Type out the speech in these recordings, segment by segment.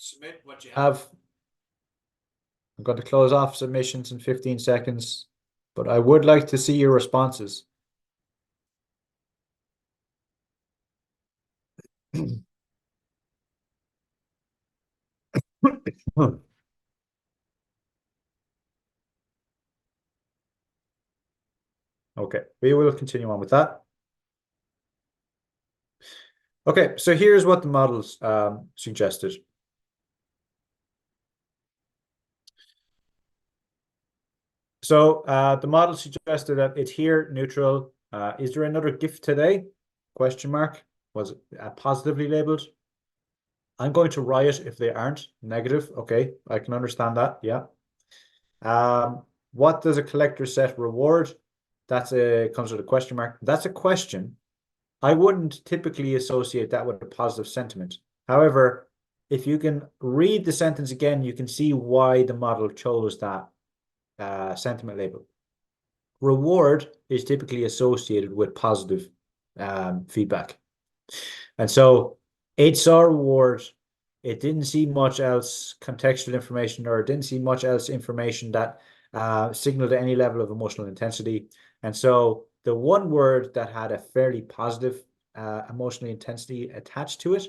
submit what you have. I'm going to close off submissions in 15 seconds, but I would like to see your responses. Okay, we will continue on with that. Okay, so here's what the models suggested. So the model suggested that adhere, neutral. Is there another gift today? Question mark. Was it positively labeled? I'm going to riot if they aren't negative. Okay, I can understand that. Yeah. What does a collector set reward? That's comes with a question mark. That's a question. I wouldn't typically associate that with a positive sentiment. However, if you can read the sentence again, you can see why the model chose that sentiment label. Reward is typically associated with positive feedback. And so it saw reward. It didn't see much else contextual information, or it didn't see much else information that signaled any level of emotional intensity. And so the one word that had a fairly positive emotional intensity attached to it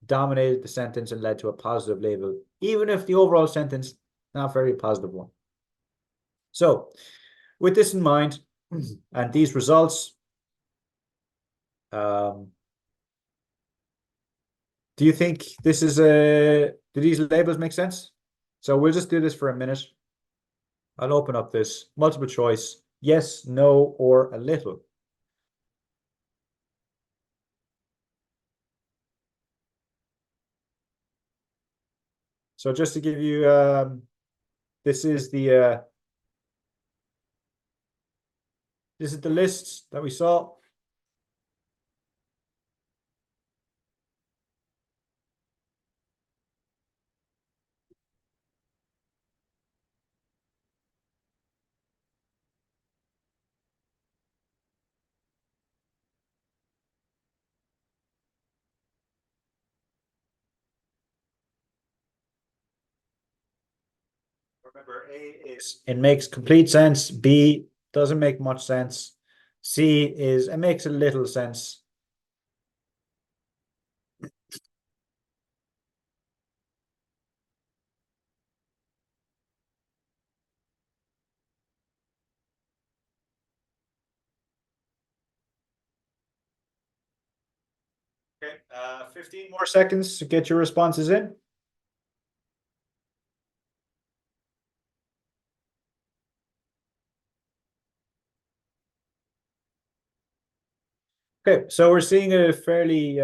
dominated the sentence and led to a positive label, even if the overall sentence, not very positive one. So with this in mind, and these results, do you think this is do these labels make sense? So we'll just do this for a minute. I'll open up this multiple choice, yes, no, or a little. So just to give you, this is the list that we saw. Remember, A is it makes complete sense. B doesn't make much sense. C is it makes a little sense. Okay, 15 more seconds to get your responses in. Okay, so we're seeing a fairly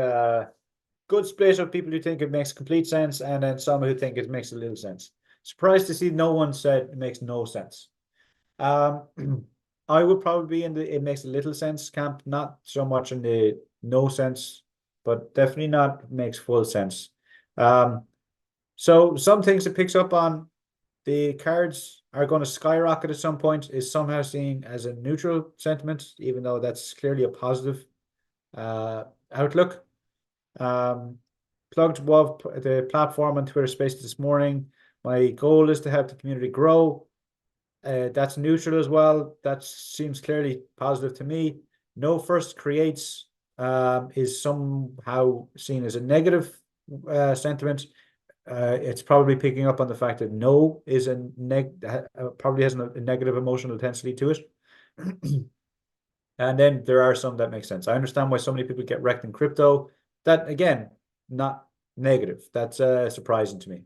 good split of people who think it makes complete sense, and then some who think it makes a little sense. Surprised to see no one said it makes no sense. I would probably be in the it makes a little sense camp, not so much in the no sense, but definitely not makes full sense. So some things it picks up on, the cards are going to skyrocket at some point, is somehow seen as a neutral sentiment, even though that's clearly a positive outlook. Plugged above the platform on Twitter Spaces this morning. My goal is to help the community grow. That's neutral as well. That seems clearly positive to me. No first creates is somehow seen as a negative sentiment. It's probably picking up on the fact that no is probably has a negative emotional intensity to it. And then there are some that make sense. I understand why so many people get wrecked in crypto. That, again, not negative. That's surprising to me.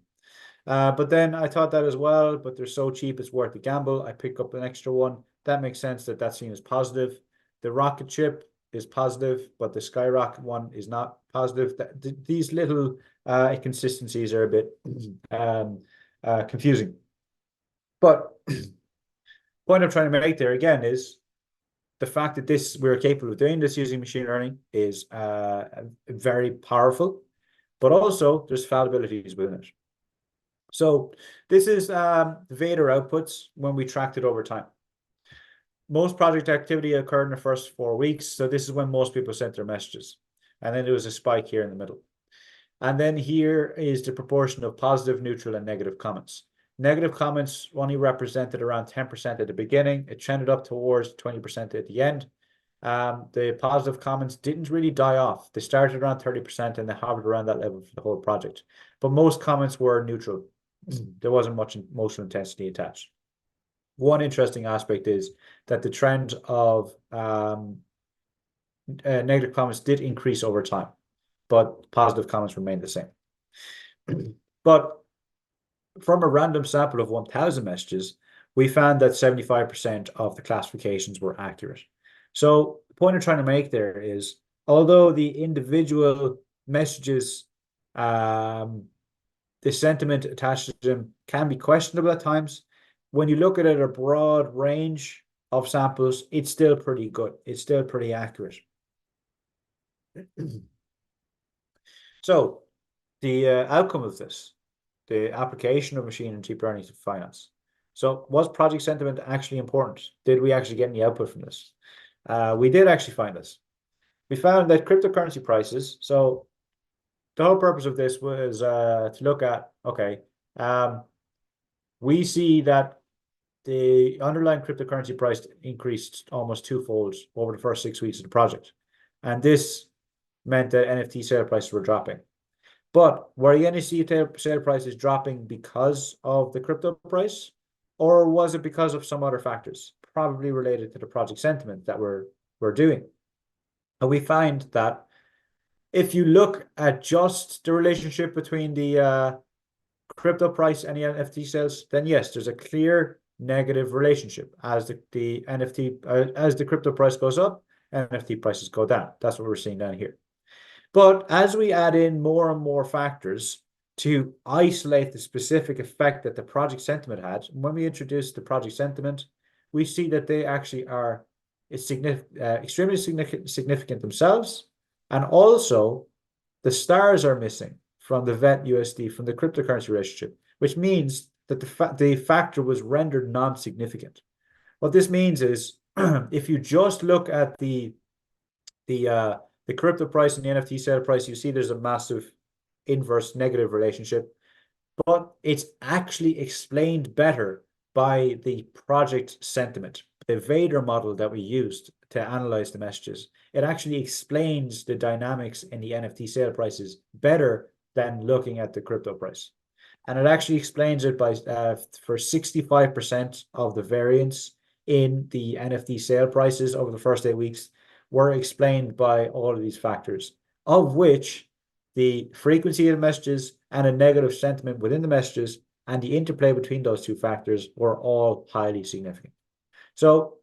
But then I thought that as well, but they're so cheap, it's worth the gamble. I pick up an extra one. That makes sense that that's seen as positive. The rocket ship is positive, but the skyrocket one is not positive. These little inconsistencies are a bit confusing. But point I'm trying to make there again is the fact that we're capable of doing this using machine learning is very powerful, but also there's fallibilities within it. So this is the Vader outputs when we tracked it over time. Most project activity occurred in the first 4 weeks. So this is when most people sent their messages. And then there was a spike here in the middle. And then here is the proportion of positive, neutral, and negative comments. Negative comments only represented around 10% at the beginning. It trended up towards 20% at the end. The positive comments didn't really die off. They started around 30% and they hovered around that level for the whole project. But most comments were neutral. There wasn't much emotional intensity attached. One interesting aspect is that the trend of negative comments did increase over time, but positive comments remained the same. But from a random sample of 1,000 messages, we found that 75% of the classifications were accurate. So the point I'm trying to make there is, although the individual messages, the sentiment attached to them can be questionable at times, when you look at it a broad range of samples, it's still pretty good. It's still pretty accurate. So the outcome of this, the application of machine and deep learning to finance. So was project sentiment actually important? Did we actually get any output from this? We did actually find this. We found that cryptocurrency prices, so the whole purpose of this was to look at, okay, we see that the underlying cryptocurrency price increased almost twofold over the first 6 weeks of the project. And this meant that NFT sale prices were dropping. But were you going to see sale prices dropping because of the crypto price? Or was it because of some other factors, probably related to the project sentiment that we're doing? And we find that if you look at just the relationship between the crypto price and the NFT sales, then yes, there's a clear negative relationship. As the NFT, as the crypto price goes up, NFT prices go down. That's what we're seeing down here. But as we add in more and more factors to isolate the specific effect that the project sentiment had, when we introduce the project sentiment, we see that they actually are extremely significant themselves. And also, the stars are missing from the VET USD, from the cryptocurrency relationship, which means that the factor was rendered non-significant. What this means is, if you just look at the crypto price and the NFT sale price, you see there's a massive inverse negative relationship, but it's actually explained better by the project sentiment, the Vader model that we used to analyze the messages. It actually explains the dynamics in the NFT sale prices better than looking at the crypto price. And it actually explains it by for 65% of the variance in the NFT sale prices over the first 8 weeks were explained by all of these factors, of which the frequency of the messages and a negative sentiment within the messages and the interplay between those two factors were all highly significant. So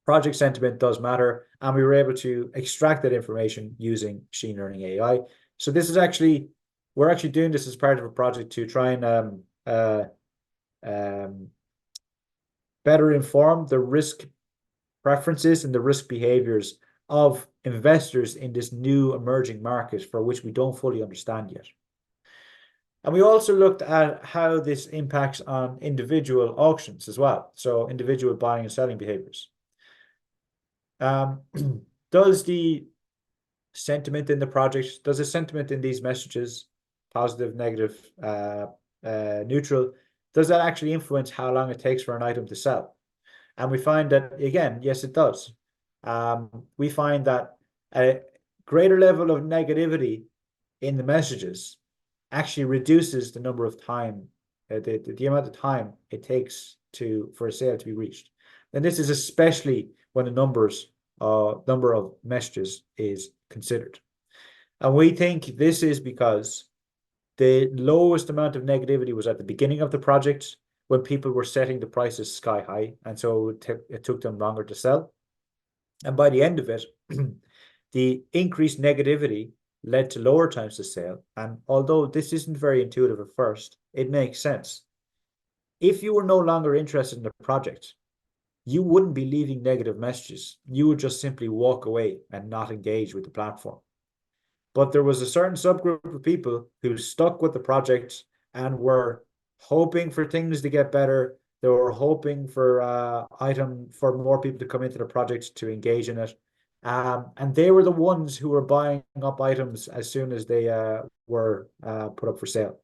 project sentiment does matter, and we were able to extract that information using machine learning AI. So this is actually, we're actually doing this as part of a project to try and better inform the risk preferences and the risk behaviors of investors in this new emerging market for which we don't fully understand yet. And we also looked at how this impacts on individual auctions as well. So individual buying and selling behaviors. Does the sentiment in the project, does the sentiment in these messages, positive, negative, neutral, does that actually influence how long it takes for an item to sell? And we find that, again, yes, it does. We find that a greater level of negativity in the messages actually reduces the number of time, the amount of time it takes for a sale to be reached. And this is especially when the number of messages is considered. And we think this is because the lowest amount of negativity was at the beginning of the project, when people were setting the prices sky high, and so it took them longer to sell. And by the end of it, the increased negativity led to lower times to sale. And although this isn't very intuitive at first, it makes sense. If you were no longer interested in the project, you wouldn't be leaving negative messages. You would just simply walk away and not engage with the platform. But there was a certain subgroup of people who stuck with the project and were hoping for things to get better. They were hoping for more people to come into the project to engage in it. And they were the ones who were buying up items as soon as they were put up for sale.